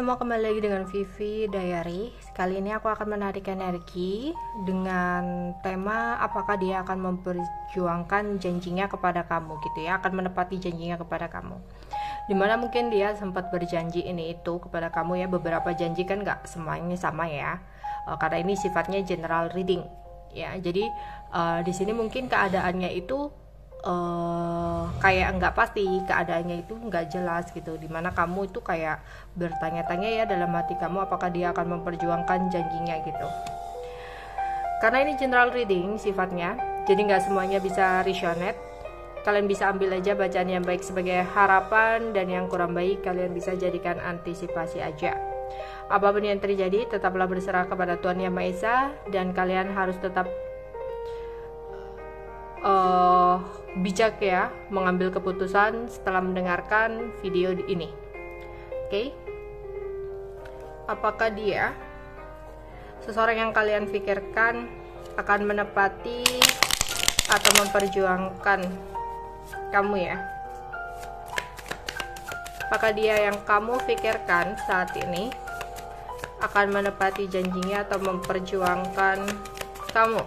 semua, kembali lagi dengan Vivi Diary. Kali ini aku akan menarik energi dengan tema apakah dia akan memperjuangkan janjinya kepada kamu gitu ya, akan menepati janjinya kepada kamu. Dimana mungkin dia sempat berjanji ini itu kepada kamu ya, beberapa janji kan gak semuanya sama ya, karena ini sifatnya general reading ya. Jadi di sini mungkin keadaannya itu kayak nggak pasti, keadaannya itu nggak jelas gitu, dimana kamu itu kayak bertanya-tanya ya dalam hati kamu apakah dia akan memperjuangkan janjinya gitu. Karena ini general reading sifatnya, jadi nggak semuanya bisa resonate. Kalian bisa ambil aja bacaan yang baik sebagai harapan, dan yang kurang baik kalian bisa jadikan antisipasi aja. Apapun yang terjadi, tetaplah berserah kepada Tuhan Yang Maha Esa, dan kalian harus tetap bijak ya mengambil keputusan setelah mendengarkan video ini. Oke? Apakah dia seseorang yang kalian pikirkan akan menepati atau memperjuangkan kamu ya? Apakah dia yang kamu pikirkan saat ini akan menepati janjinya atau memperjuangkan kamu?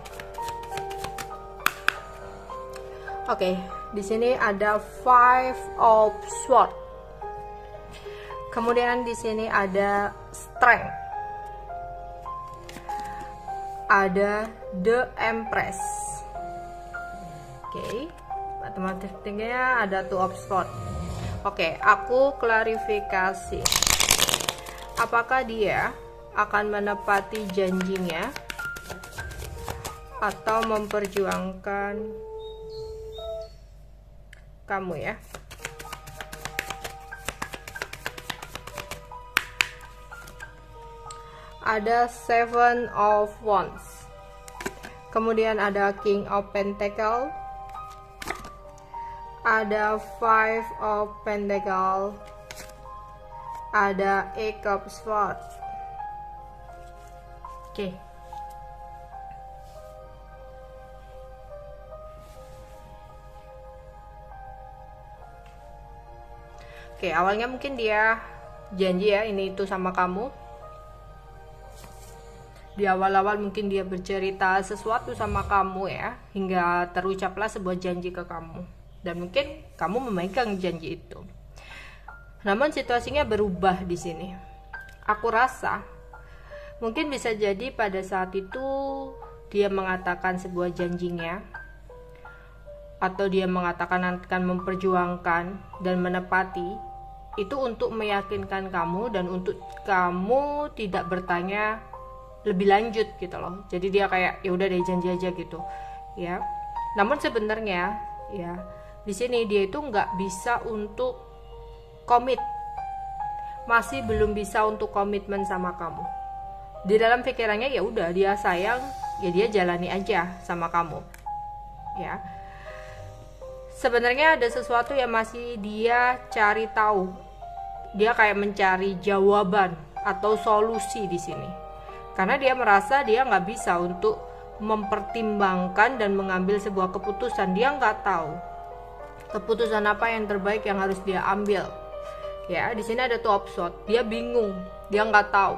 Oke, di sini ada Five of Swords. Kemudian di sini ada Strength. Ada The Empress. Oke, matematiknya ada Two of Swords. Oke, aku klarifikasi. Apakah dia akan menepati janjinya atau memperjuangkan kamu ya? Ada Seven of Wands, kemudian ada King of Pentacle, ada Five of Pentacle, ada Eight of Swords. Oke. Oke, awalnya mungkin dia janji ya ini itu sama kamu. Di awal-awal mungkin dia bercerita sesuatu sama kamu ya, hingga terucaplah sebuah janji ke kamu. Dan mungkin kamu memegang janji itu. Namun situasinya berubah di sini. Aku rasa mungkin bisa jadi pada saat itu dia mengatakan sebuah janjinya, atau dia mengatakan akan memperjuangkan dan menepati itu untuk meyakinkan kamu dan untuk kamu tidak bertanya lebih lanjut gitu loh. Jadi dia kayak ya udah deh, janji aja gitu ya. Namun sebenarnya ya di sini dia itu nggak bisa untuk komit, masih belum bisa untuk komitmen sama kamu. Di dalam pikirannya ya udah dia sayang, ya dia jalani aja sama kamu ya. Sebenarnya ada sesuatu yang masih dia cari tahu. Dia kayak mencari jawaban atau solusi di sini. Karena dia merasa dia nggak bisa untuk mempertimbangkan dan mengambil sebuah keputusan. Dia nggak tahu keputusan apa yang terbaik yang harus dia ambil. Ya, di sini ada Two of Swords. Dia bingung, dia nggak tahu.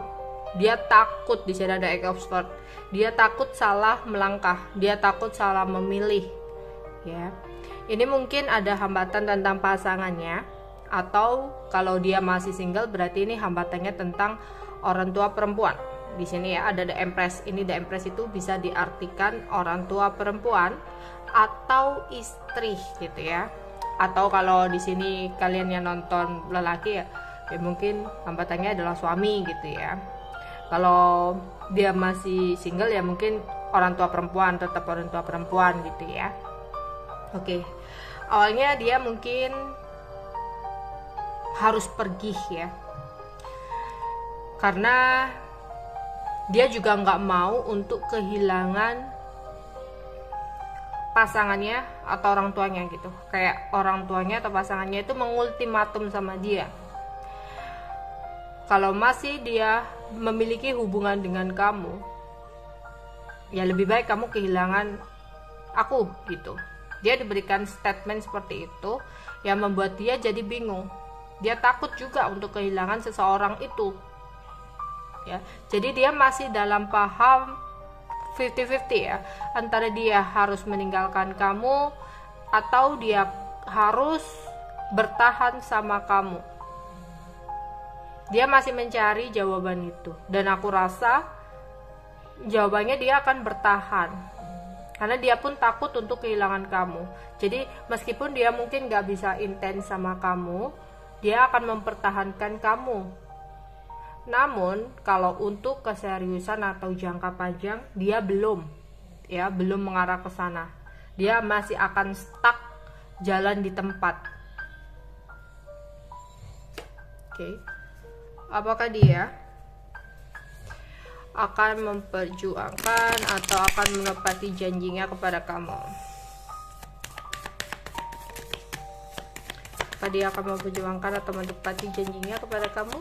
Dia takut. Di sini ada Eight of Swords. Dia takut salah melangkah. Dia takut salah memilih. Ya. Ini mungkin ada hambatan tentang pasangannya, atau kalau dia masih single berarti ini hambatannya tentang orang tua perempuan. Di sini ya ada The Empress. Ini The Empress itu bisa diartikan orang tua perempuan atau istri gitu ya. Atau kalau di sini kalian yang nonton lelaki ya mungkin hambatannya adalah suami gitu ya. Kalau dia masih single ya mungkin orang tua perempuan, tetap orang tua perempuan gitu ya. Oke, awalnya dia mungkin harus pergi ya, karena dia juga nggak mau untuk kehilangan pasangannya atau orang tuanya gitu. Kayak orang tuanya atau pasangannya itu mengultimatum sama dia, kalau masih dia memiliki hubungan dengan kamu, ya lebih baik kamu kehilangan aku gitu. Dia diberikan statement seperti itu yang membuat dia jadi bingung. Dia takut juga untuk kehilangan seseorang itu ya. Jadi dia masih dalam paham 50-50 ya, antara dia harus meninggalkan kamu atau dia harus bertahan sama kamu. Dia masih mencari jawaban itu, dan aku rasa jawabannya dia akan bertahan, karena dia pun takut untuk kehilangan kamu. Jadi meskipun dia mungkin gak bisa intens sama kamu, dia akan mempertahankan kamu. Namun kalau untuk keseriusan atau jangka panjang, dia belum mengarah ke sana. Dia masih akan stuck jalan di tempat. Oke. Apakah dia akan memperjuangkan atau akan menepati janjinya kepada kamu? Apakah dia akan memperjuangkan atau menepati janjinya kepada kamu?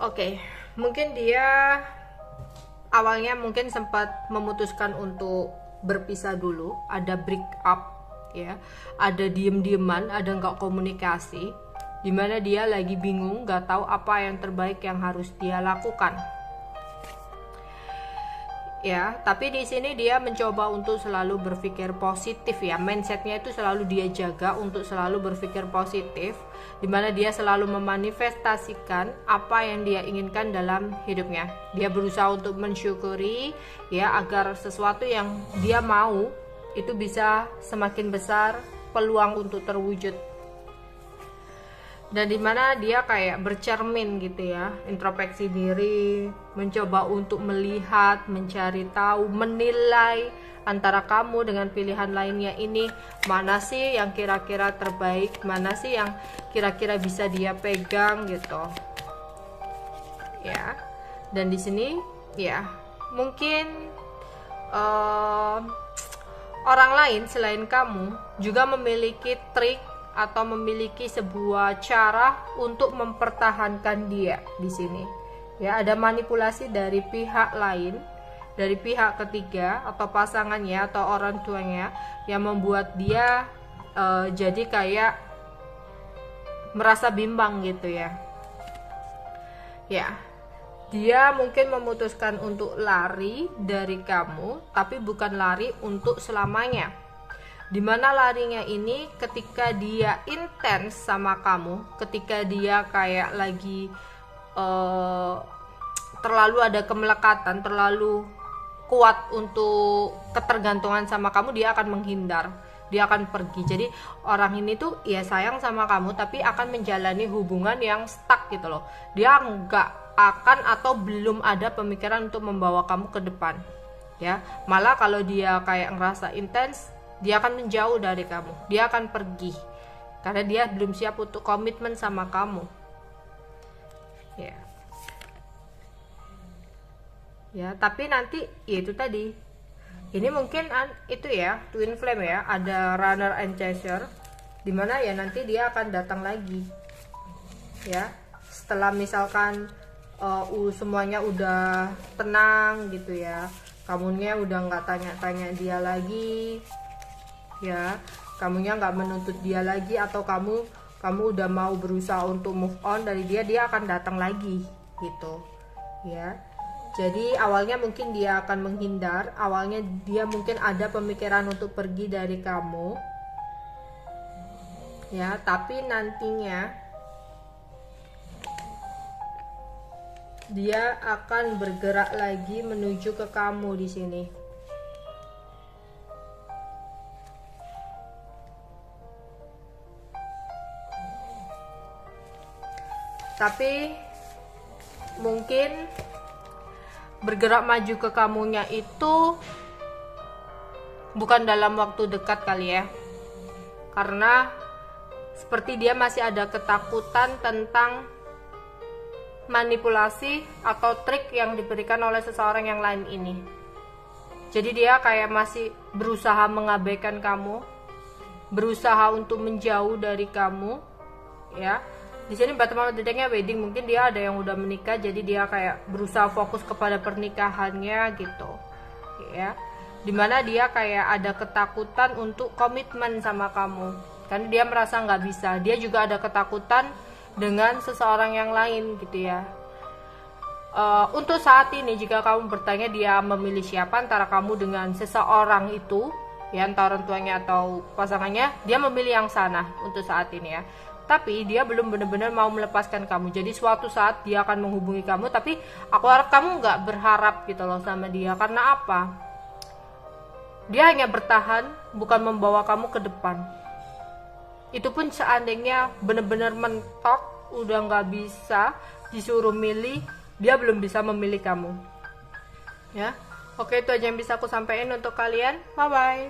Oke, mungkin dia awalnya mungkin sempat memutuskan untuk berpisah dulu, ada break up ya, ada diem-dieman, ada nggak komunikasi, dimana dia lagi bingung, nggak tahu apa yang terbaik yang harus dia lakukan. Ya, tapi di sini dia mencoba untuk selalu berpikir positif ya, mindsetnya itu selalu dia jaga untuk selalu berpikir positif, dimana dia selalu memanifestasikan apa yang dia inginkan dalam hidupnya. Dia berusaha untuk mensyukuri ya, agar sesuatu yang dia mau itu bisa semakin besar peluang untuk terwujud. Dan dimana dia kayak bercermin gitu ya, introspeksi diri, mencoba untuk melihat, mencari tahu, menilai antara kamu dengan pilihan lainnya ini, mana sih yang kira-kira terbaik, mana sih yang kira-kira bisa dia pegang gitu ya. Dan di sini ya mungkin orang lain selain kamu juga memiliki trik atau memiliki sebuah cara untuk mempertahankan dia di sini. Ya, ada manipulasi dari pihak lain, dari pihak ketiga atau pasangannya atau orang tuanya yang membuat dia jadi kayak merasa bimbang gitu ya. Ya, dia mungkin memutuskan untuk lari dari kamu, tapi bukan lari untuk selamanya. Dimana larinya ini ketika dia intens sama kamu, ketika dia kayak lagi terlalu ada kemelekatan, terlalu kuat untuk ketergantungan sama kamu, dia akan menghindar, dia akan pergi. Jadi orang ini tuh ya sayang sama kamu, tapi akan menjalani hubungan yang stuck gitu loh. Dia nggak akan atau belum ada pemikiran untuk membawa kamu ke depan ya. Malah kalau dia kayak ngerasa intens, dia akan menjauh dari kamu, dia akan pergi karena dia belum siap untuk komitmen sama kamu ya. Ya, tapi nanti ya itu tadi, ini mungkin itu ya, twin flame ya, ada runner and chaser, dimana ya nanti dia akan datang lagi ya, setelah misalkan semuanya udah tenang gitu ya, kamunya udah nggak tanya-tanya dia lagi ya, kamunya nggak menuntut dia lagi, atau kamu udah mau berusaha untuk move on dari dia, dia akan datang lagi gitu ya. Jadi awalnya mungkin dia akan menghindar, awalnya dia mungkin ada pemikiran untuk pergi dari kamu ya, tapi nantinya dia akan bergerak lagi menuju ke kamu di sini. Tapi mungkin bergerak maju ke kamunya itu bukan dalam waktu dekat kali ya, karena seperti dia masih ada ketakutan tentang manipulasi atau trik yang diberikan oleh seseorang yang lain ini. Jadi dia kayak masih berusaha mengabaikan kamu, berusaha untuk menjauh dari kamu ya. Di sini bottom of the deck-nya wedding, mungkin dia ada yang udah menikah, jadi dia kayak berusaha fokus kepada pernikahannya gitu ya. dimana dia kayak ada ketakutan untuk komitmen sama kamu karena dia merasa nggak bisa. Dia juga ada ketakutan dengan seseorang yang lain gitu ya. Untuk saat ini jika kamu bertanya dia memilih siapa antara kamu dengan seseorang itu ya, entah orang tuanya atau pasangannya, dia memilih yang sana untuk saat ini ya. Tapi dia belum benar-benar mau melepaskan kamu. Jadi suatu saat dia akan menghubungi kamu, tapi aku harap kamu nggak berharap gitu loh sama dia. Karena apa? Dia hanya bertahan, bukan membawa kamu ke depan. Itu pun seandainya benar-benar mentok, udah nggak bisa, disuruh milih, dia belum bisa memilih kamu ya. Oke, itu aja yang bisa aku sampaikan untuk kalian. Bye bye.